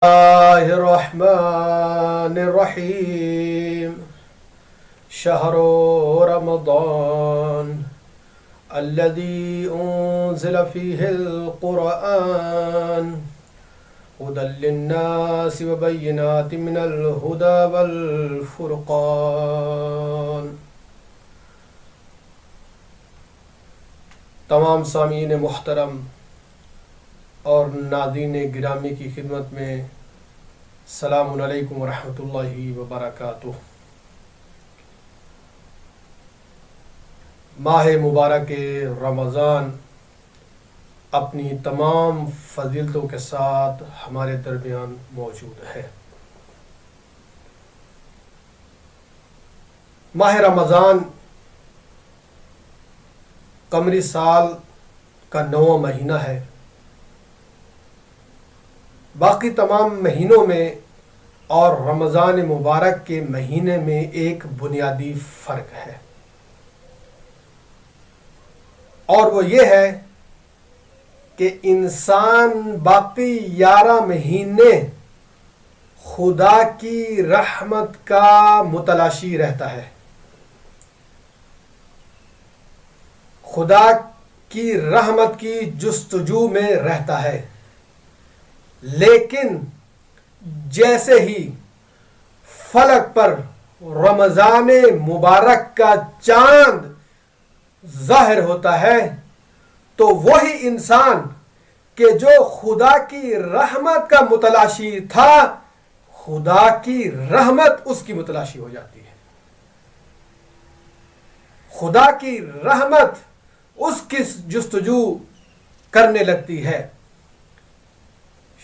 الله الرحمن الرحيم شهر رمضان الذي أنزل فيه القرآن هدى للناس وبينات من الهدى والفرقان۔ تمام سامعین محترم اور ناظرین گرامی کی خدمت میں السلام علیکم ورحمۃ اللہ وبرکاتہ۔ ماہ مبارک رمضان اپنی تمام فضیلتوں کے ساتھ ہمارے درمیان موجود ہے۔ ماہ رمضان قمری سال کا 9واں مہینہ ہے۔ باقی تمام مہینوں میں اور رمضان مبارک کے مہینے میں ایک بنیادی فرق ہے، اور وہ یہ ہے کہ انسان باقی 11 مہینے خدا کی رحمت کا متلاشی رہتا ہے، خدا کی رحمت کی جستجو میں رہتا ہے، لیکن جیسے ہی فلک پر رمضان مبارک کا چاند ظاہر ہوتا ہے تو وہی انسان کہ جو خدا کی رحمت کا متلاشی تھا، خدا کی رحمت اس کی متلاشی ہو جاتی ہے، خدا کی رحمت اس کی جستجو کرنے لگتی ہے۔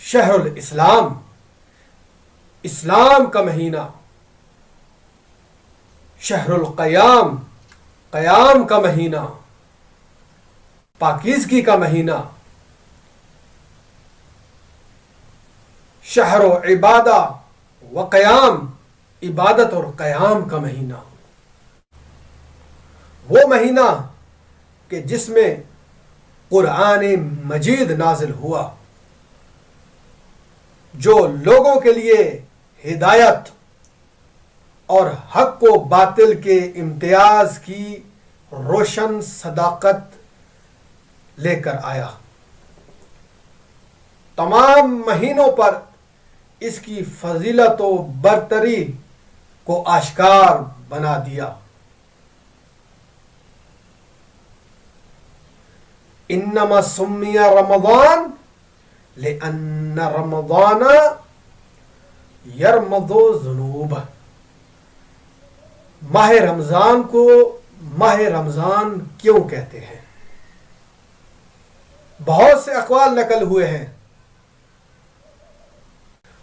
شہر الاسلام، اسلام کا مہینہ، شہر القیام، قیام کا مہینہ، پاکیزگی کا مہینہ، شہر و عبادہ و قیام، عبادت اور قیام کا مہینہ، وہ مہینہ کہ جس میں قرآن مجید نازل ہوا، جو لوگوں کے لیے ہدایت اور حق و باطل کے امتیاز کی روشن صداقت لے کر آیا۔ تمام مہینوں پر اس کی فضیلت و برتری کو آشکار بنا دیا۔ انما سمی رمضان لأن رمضان یرمض الذنوب، ماہ رمضان کو ماہ رمضان کیوں کہتے ہیں؟ بہت سے اقوال نقل ہوئے ہیں۔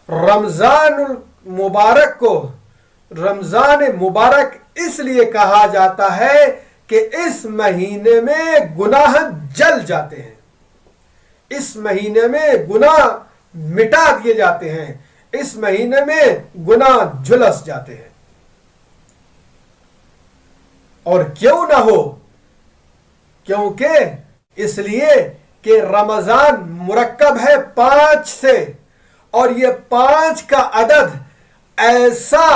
رمضان المبارک کو رمضان مبارک اس لیے کہا جاتا ہے کہ اس مہینے میں گناہ جل جاتے ہیں، اس مہینے میں گناہ مٹا دیے جاتے ہیں، اس مہینے میں گناہ جھلس جاتے ہیں۔ اور کیوں نہ ہو؟ کیونکہ اس لیے کہ رمضان مرکب ہے 5 سے، اور یہ 5 کا عدد ایسا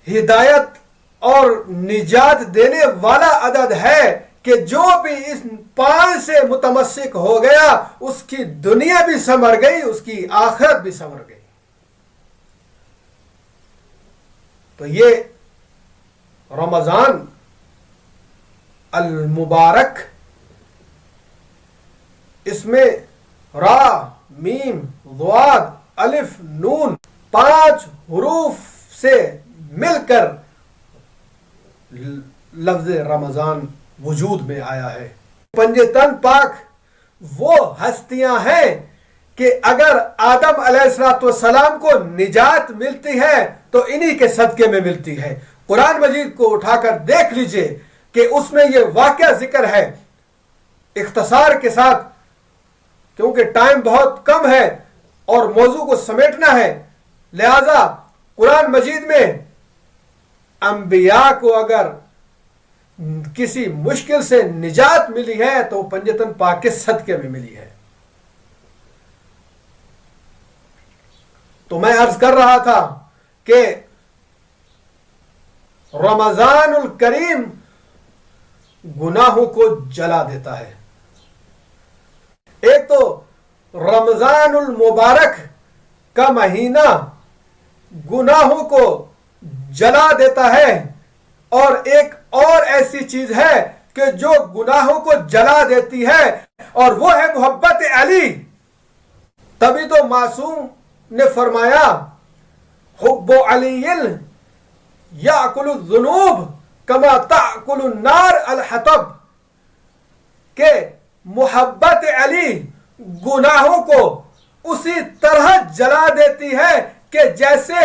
ہدایت اور نجات دینے والا عدد ہے کہ جو بھی اس 5 سے متمسک ہو گیا اس کی دنیا بھی سنور گئی، اس کی آخرت بھی سنور گئی۔ تو یہ رمضان المبارک، اس میں را، میم، ضاد، الف، نون 5 حروف سے مل کر لفظ رمضان وجود میں آیا ہے۔ پنجے تن پاک وہ ہستیاں ہیں کہ اگر آدم علیہ السلام کو نجات ملتی ہے تو انہی کے صدقے میں ملتی ہے۔ قرآن مجید کو اٹھا کر دیکھ لیجئے کہ اس میں یہ واقعہ ذکر ہے، اختصار کے ساتھ، کیونکہ ٹائم بہت کم ہے اور موضوع کو سمیٹنا ہے، لہذا قرآن مجید میں انبیاء کو اگر کسی مشکل سے نجات ملی ہے تو پنجتن پاک کے صدقے میں ملی ہے۔ تو میں عرض کر رہا تھا کہ رمضان الکریم گناہوں کو جلا دیتا ہے. ایک تو رمضان المبارک کا مہینہ گناہوں کو جلا دیتا ہے، اور ایک اور ایسی چیز ہے کہ جو گناہوں کو جلا دیتی ہے، اور وہ ہے محبت علی. تبھی تو معصوم نے فرمایا حب علی یاکل الذنوب کما تاکل النار الحطب، کہ محبت علی گناہوں کو اسی طرح جلا دیتی ہے کہ جیسے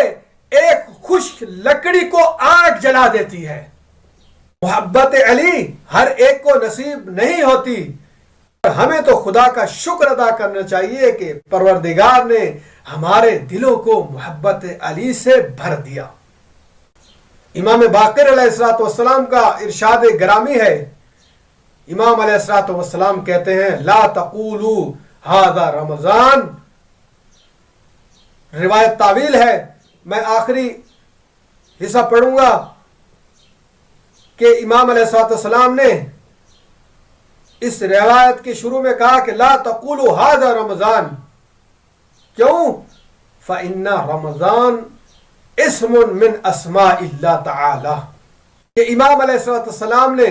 ایک خشک لکڑی کو آگ جلا دیتی ہے. محبت علی ہر ایک کو نصیب نہیں ہوتی. ہمیں تو خدا کا شکر ادا کرنا چاہیے کہ پروردگار نے ہمارے دلوں کو محبت علی سے بھر دیا. امام باقر علیہ الصلوۃ والسلام کا ارشاد گرامی ہے. امام علیہ الصلوۃ والسلام کہتے ہیں لا تقولوا ھذا رمضان. روایت طویل ہے، میں آخری حصہ پڑھوں گا کہ امام علیہ الصلوۃ والسلام نے اس روایت کے شروع میں کہا کہ لا تقولوا ھذا رمضان. کیوں؟ فإن رمضان اسم من اسماء اللہ تعالی. کہ امام علیہ الصلوۃ والسلام نے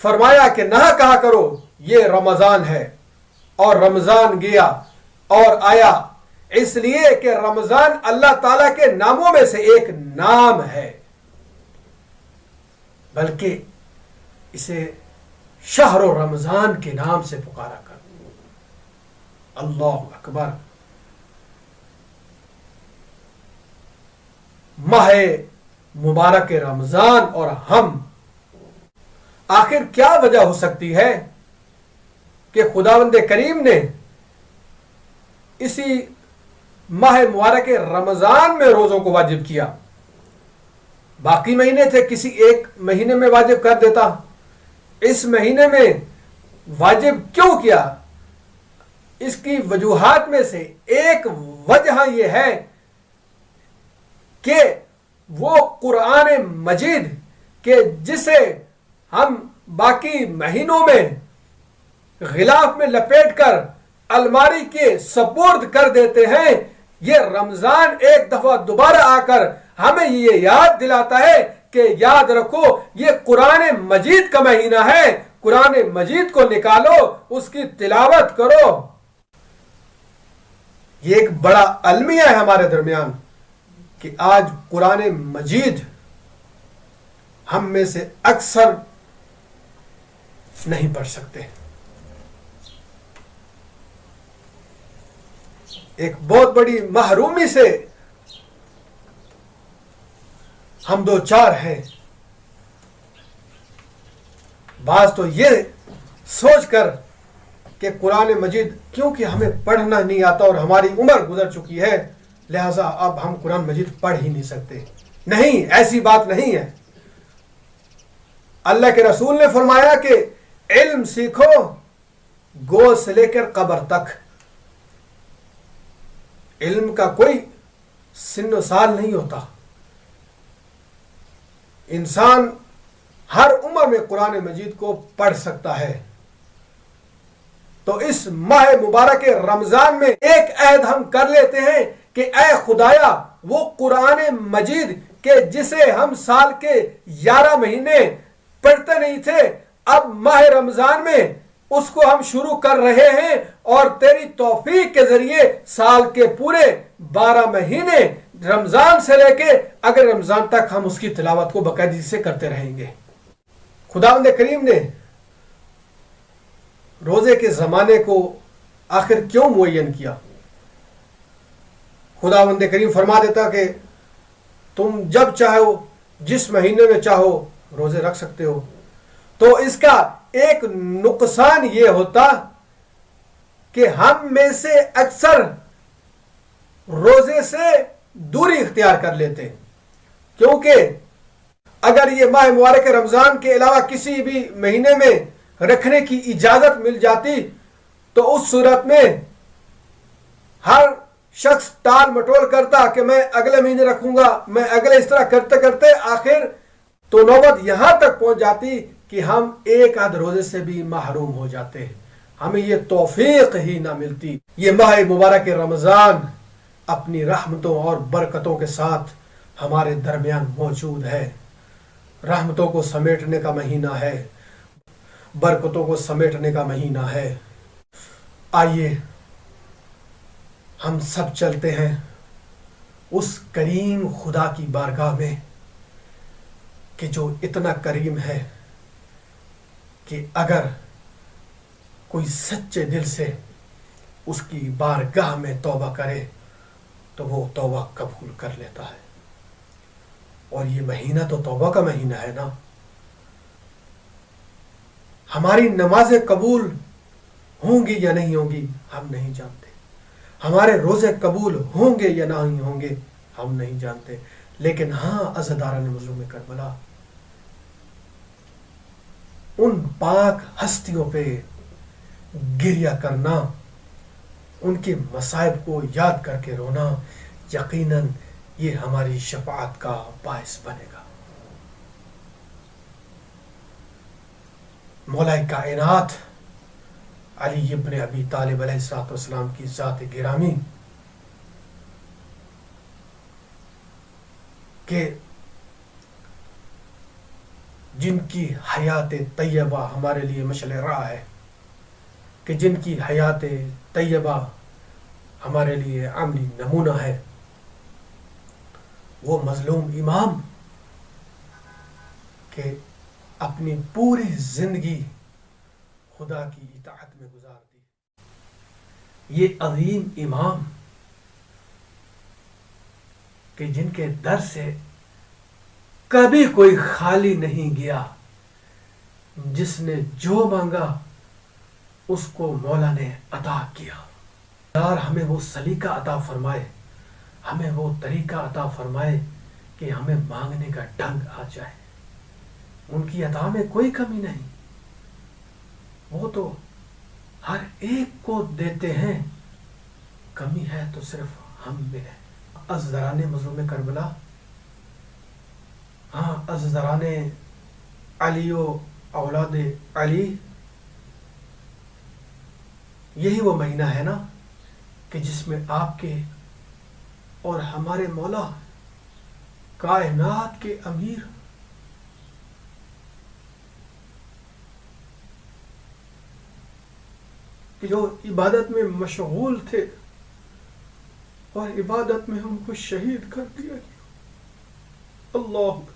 فرمایا کہ نہ کہا کرو یہ رمضان ہے، اور رمضان گیا اور آیا، اس لیے کہ رمضان اللہ تعالیٰ کے ناموں میں سے ایک نام ہے، بلکہ اسے شہر و رمضان کے نام سے پکارا کر. اللہ اکبر. ماہ مبارک رمضان اور ہم، آخر کیا وجہ ہو سکتی ہے کہ خداوند کریم نے اسی ماہ مبارک رمضان میں روزوں کو واجب کیا؟ باقی مہینے تھے کسی ایک مہینے میں واجب کر دیتا، اس مہینے میں واجب کیوں کیا؟ اس کی وجوہات میں سے ایک وجہ یہ ہے کہ وہ قرآن مجید کہ جسے ہم باقی مہینوں میں غلاف میں لپیٹ کر الماری کے سپرد کر دیتے ہیں، یہ رمضان ایک دفعہ دوبارہ آ کر ہمیں یہ یاد دلاتا ہے کہ یاد رکھو یہ قرآن مجید کا مہینہ ہے، قرآن مجید کو نکالو، اس کی تلاوت کرو. یہ ایک بڑا المیہ ہے ہمارے درمیان کہ آج قرآن مجید ہم میں سے اکثر نہیں پڑھ سکتے. ایک بہت بڑی محرومی سے ہم دو چار ہیں. بعض تو یہ سوچ کر کہ قرآن مجید کیونکہ ہمیں پڑھنا نہیں آتا اور ہماری عمر گزر چکی ہے لہذا اب ہم قرآن مجید پڑھ ہی نہیں سکتے. نہیں، ایسی بات نہیں ہے. اللہ کے رسول نے فرمایا کہ علم سیکھو گود سے لے کر قبر تک. علم کا کوئی سن و سال نہیں ہوتا. انسان ہر عمر میں قرآن مجید کو پڑھ سکتا ہے. تو اس ماہ مبارک رمضان میں ایک عہد ہم کر لیتے ہیں کہ اے خدایا وہ قرآن مجید کہ جسے ہم سال کے 11 مہینے پڑھتے نہیں تھے، اب ماہ رمضان میں اس کو ہم شروع کر رہے ہیں، اور تیری توفیق کے ذریعے سال کے پورے 12 مہینے رمضان سے لے کے اگر رمضان تک ہم اس کی تلاوت کو باقاعدگی سے کرتے رہیں گے. خداوند کریم نے روزے کے زمانے کو آخر کیوں معین کیا؟ خداوند کریم فرما دیتا کہ تم جب چاہو جس مہینے میں چاہو روزے رکھ سکتے ہو. تو اس کا ایک نقصان یہ ہوتا کہ ہم میں سے اکثر روزے سے دوری اختیار کر لیتے، کیونکہ اگر یہ ماہ مبارک رمضان کے علاوہ کسی بھی مہینے میں رکھنے کی اجازت مل جاتی تو اس صورت میں ہر شخص ٹال مٹول کرتا کہ میں اگلے مہینے رکھوں گا، میں اگلے، اس طرح کرتے کرتے آخر تو نوبت یہاں تک پہنچ جاتی کہ ہم ایک آدھ روزے سے بھی محروم ہو جاتے، ہمیں یہ توفیق ہی نہ ملتی۔ یہ ماہ مبارک رمضان اپنی رحمتوں اور برکتوں کے ساتھ ہمارے درمیان موجود ہے، رحمتوں کو سمیٹنے کا مہینہ ہے، برکتوں کو سمیٹنے کا مہینہ ہے۔ آئیے ہم سب چلتے ہیں اس کریم خدا کی بارگاہ میں کہ جو اتنا کریم ہے کہ اگر کوئی سچے دل سے اس کی بارگاہ میں توبہ کرے تو وہ توبہ قبول کر لیتا ہے۔ اور یہ مہینہ تو توبہ کا مہینہ ہے نا۔ ہماری نمازیں قبول ہوں گی یا نہیں ہوں گی ہم نہیں جانتے، ہمارے روزے قبول ہوں گے یا نہیں ہوں گے ہم نہیں جانتے، لیکن ہاں عزاداران مظلوم کربلا ان پاک ہستیوں پہ گریہ کرنا، ان کے مصائب کو یاد کر کے رونا، یقیناً یہ ہماری شفاعت کا باعث بنے گا۔ مولا کائنات علی ابن ابی طالب علیہ السلام کی ذات گرامی کہ جن کی حیات طیبہ ہمارے لیے مشعل راہ ہے، کہ جن کی حیات طیبہ ہمارے لیے عملی نمونہ ہے، وہ مظلوم امام کہ اپنی پوری زندگی خدا کی اطاعت میں گزار دی، یہ عظیم امام کہ جن کے در سے کبھی کوئی خالی نہیں گیا، جس نے جو مانگا اس کو مولا نے عطا کیا۔ یار ہمیں وہ سلیقہ عطا فرمائے، ہمیں وہ طریقہ عطا فرمائے کہ ہمیں مانگنے کا ڈھنگ آ جائے۔ ان کی عطا میں کوئی کمی نہیں، وہ تو ہر ایک کو دیتے ہیں، کمی ہے تو صرف ہم میں ہے۔ عزاداران مظلوم کربلا، ہاں عزاداران علی و اولاد علی، یہی وہ مہینہ ہے نا کہ جس میں آپ کے اور ہمارے مولا کائنات کے امیر کہ جو عبادت میں مشغول تھے اور عبادت میں ہم کو شہید کر دیا گیا۔ اللہ اکبر۔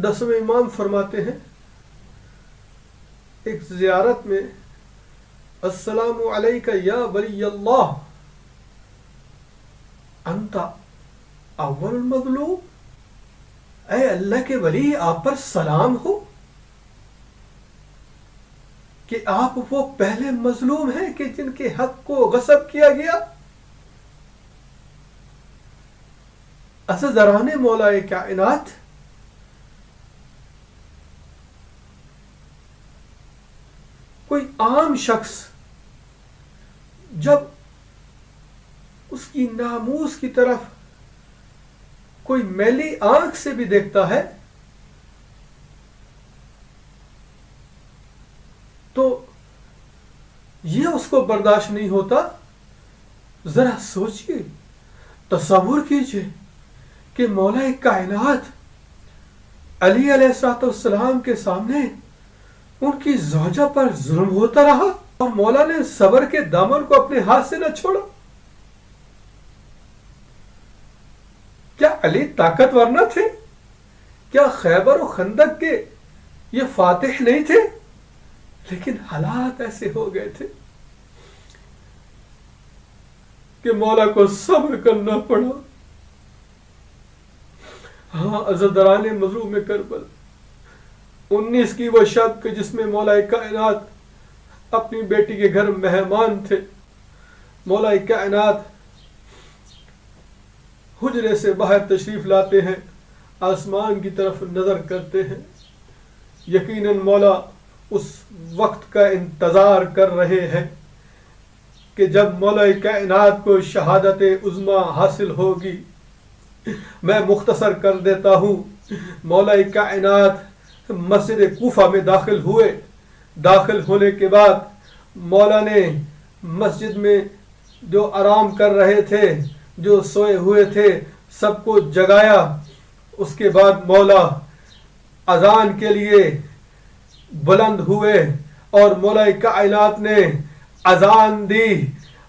دسویں امام فرماتے ہیں ایک زیارت میں، السلام علیکہ یا ولی اللہ انت اول المظلوم، اے اللہ کے ولی آپ پر سلام ہو کہ آپ وہ پہلے مظلوم ہیں کہ جن کے حق کو غصب کیا گیا۔ عزاداران مولا کائنات، کوئی عام شخص جب اس کی ناموس کی طرف کوئی میلی آنکھ سے بھی دیکھتا ہے تو یہ اس کو برداشت نہیں ہوتا۔ ذرا سوچئے، تصور کیجئے کہ مولا کائنات علی علیہ السلام کے سامنے ان کی زوجہ پر ظلم ہوتا رہا اور مولا نے صبر کے دامن کو اپنے ہاتھ سے نہ چھوڑا۔ کیا علی طاقتور نہ تھے؟ کیا خیبر و خندق کے یہ فاتح نہیں تھے؟ لیکن حالات ایسے ہو گئے تھے کہ مولا کو صبر کرنا پڑا۔ ہاں عزاداران مظلوم کربلا، 19 کی وہ شب کہ جس میں مولا کائنات اپنی بیٹی کے گھر مہمان تھے۔ مولا کائنات حجرے سے باہر تشریف لاتے ہیں، آسمان کی طرف نظر کرتے ہیں، یقیناً مولا اس وقت کا انتظار کر رہے ہیں کہ جب مولا کائنات کو شہادت عظمیٰ حاصل ہوگی۔ میں مختصر کر دیتا ہوں۔ مولا کائنات مسجد کوفہ میں داخل ہوئے۔ داخل ہونے کے بعد مولا نے مسجد میں جو آرام کر رہے تھے، جو سوئے ہوئے تھے، سب کو جگایا۔ اس کے بعد مولا اذان کے لیے بلند ہوئے اور مولا کائنات نے اذان دی۔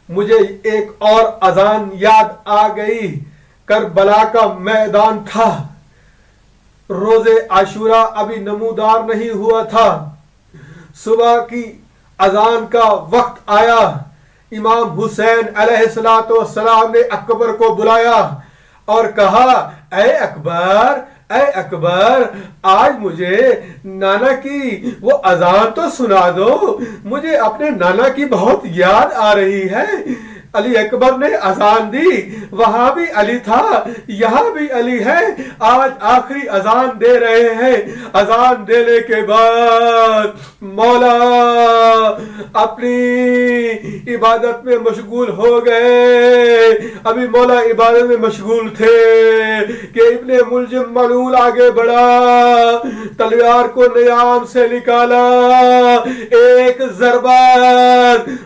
مجھے ایک اور اذان یاد آ گئی۔ کربلا کا میدان تھا، روز عاشورہ ابھی نمودار نہیں ہوا تھا۔ صبح کی اذان کا وقت آیا۔ امام حسین علیہ السلام نے اکبر کو بلایا اور کہا، اے اکبر، اے اکبر، آج مجھے نانا کی وہ اذان تو سنا دو، مجھے اپنے نانا کی بہت یاد آ رہی ہے۔ علی اکبر نے اذان دی، وہاں بھی علی تھا، یہاں بھی علی ہے۔ آج آخری اذان دے رہے ہیں۔ اذان دینے کے بعد مولا اپنی عبادت میں مشغول ہو گئے۔ ابھی مولا عبادت میں مشغول تھے کہ ابن ملجم ملعون آگے بڑھا، تلوار کو نیام سے نکالا، ایک ضربہ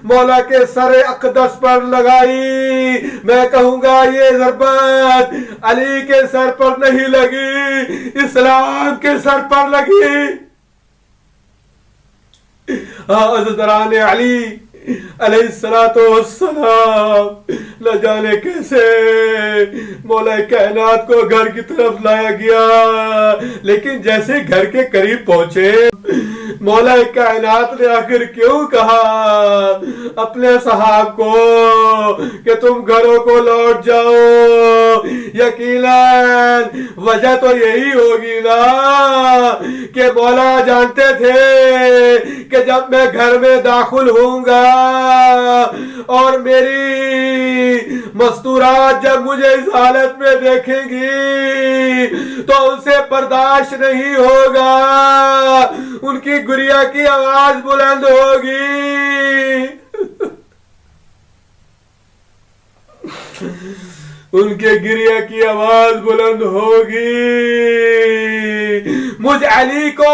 مولا کے سر اقدس پر لگائی۔ میں کہوں گا یہ ضربت علی کے سر پر نہیں لگی، اسلام کے سر پر لگی۔ حضرت علی علیہ السلام نہ جانے کیسے مولا کائنات کو گھر کی طرف لایا گیا، لیکن جیسے گھر کے قریب پہنچے مولا کائنات نے آخر کیوں کہا اپنے صحاب کو کہ تم گھروں کو لوٹ جاؤ؟ یقیناً وجہ تو یہی ہوگی نا کہ مولا جانتے تھے کہ جب میں گھر میں داخل ہوں گا اور میری مستورات جب مجھے اس حالت میں دیکھیں گی تو ان سے برداشت نہیں ہوگا، ان کی گڑیا کی آواز بلند ہوگی، ان کے گریہ کی آواز بلند ہوگی۔ مجھ علی کو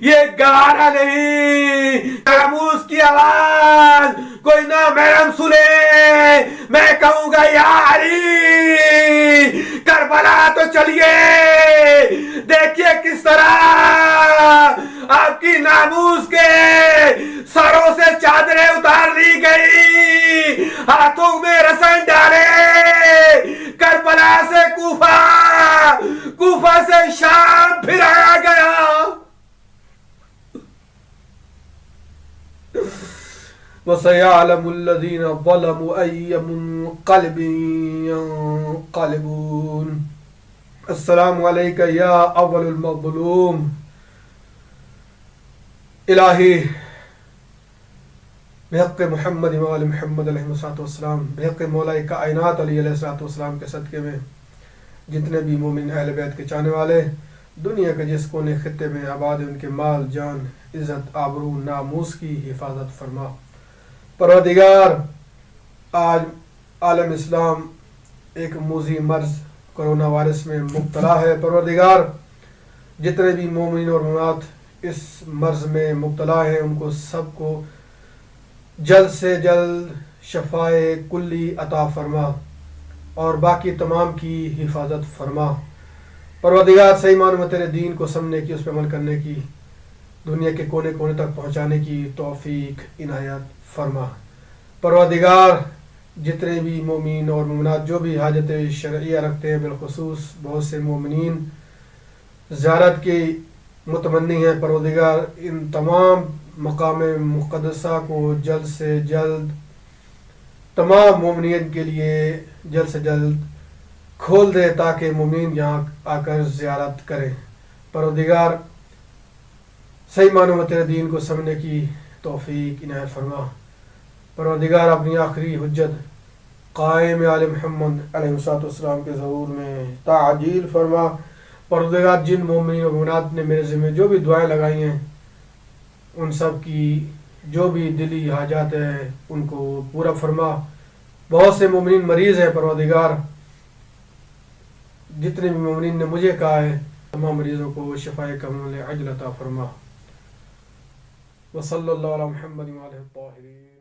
یہ گوارا نہیں، ناموس کی آواز کوئی نہ محرم سنے۔ میں کہوں گا یا علی کربلا تو چلیے، دیکھیے کس طرح آپ کی ناموس کے سروں سے چادریں اتار لی گئی، ہاتھوں میں رسن ڈالے، کربلا سے کوفہ، کوفہ سے شام پھرایا گیا۔ وَسَيَعْلَمُ الَّذِينَ ظَلَمُوا أَيَّ مُنقَلِبٍ يَنقَلِبُونَ۔ السلام علیکہ یا اول المظلوم۔ الہی بحق محمد وآل محمد علیہ السلام، بحق مولا کائنات علی علیہ السلام کے صدقے میں جتنے بھی مومن اہل بیت کے چاہنے والے دنیا کے جس کونے خطے میں آباد ہیں، ان کے مال، جان، عزت، آبرو، ناموس کی حفاظت فرما۔ پروردگار، آج عالم اسلام ایک موذی مرض کرونا وائرس میں مبتلا ہے۔ پروردگار، جتنے بھی مومنین اور مومنات اس مرض میں مبتلا ہیں ان کو سب کو جلد سے جلد شفائے کلی عطا فرما اور باقی تمام کی حفاظت فرما۔ پروردگار، صحیح معنوں میں تیرے دین کو سمجھنے کی، اس پہ عمل کرنے کی، دنیا کے کونے کونے تک پہنچانے کی توفیق عنایت فرما۔ پروردگار، جتنے بھی مومین اور مومنات جو بھی حاجت شرعیہ رکھتے ہیں، بالخصوص بہت سے مومنین زیارت کی متمنی ہیں، پروردگار ان تمام مقام مقدسہ کو جلد سے جلد تمام مومنین کے لیے جلد سے جلد کھول دے تاکہ مومنین یہاں آ کر زیارت کریں۔ پروردگار، صحیح معنوں میں تیرے دین کو سمجھنے کی توفیق عنایت فرما۔ پروردگار، اپنی آخری حجت قائم آل محمد علیہ السلام کے ظہور میں تعجیل فرما۔ پروردگار، جن مومنین و مومنات نے میرے ذمہ جو بھی دعائیں لگائی ہیں ان سب کی جو بھی دلی حاجات ہیں ان کو پورا فرما. بہت سے مومنین مریض ہیں پروردگار، جتنے بھی مومنین نے مجھے کہا ہے تمام مریضوں کو شفائے کاملہ عاجلہ عطا فرما. وصلی اللہ علی محمد وعلیہ الطاہرین.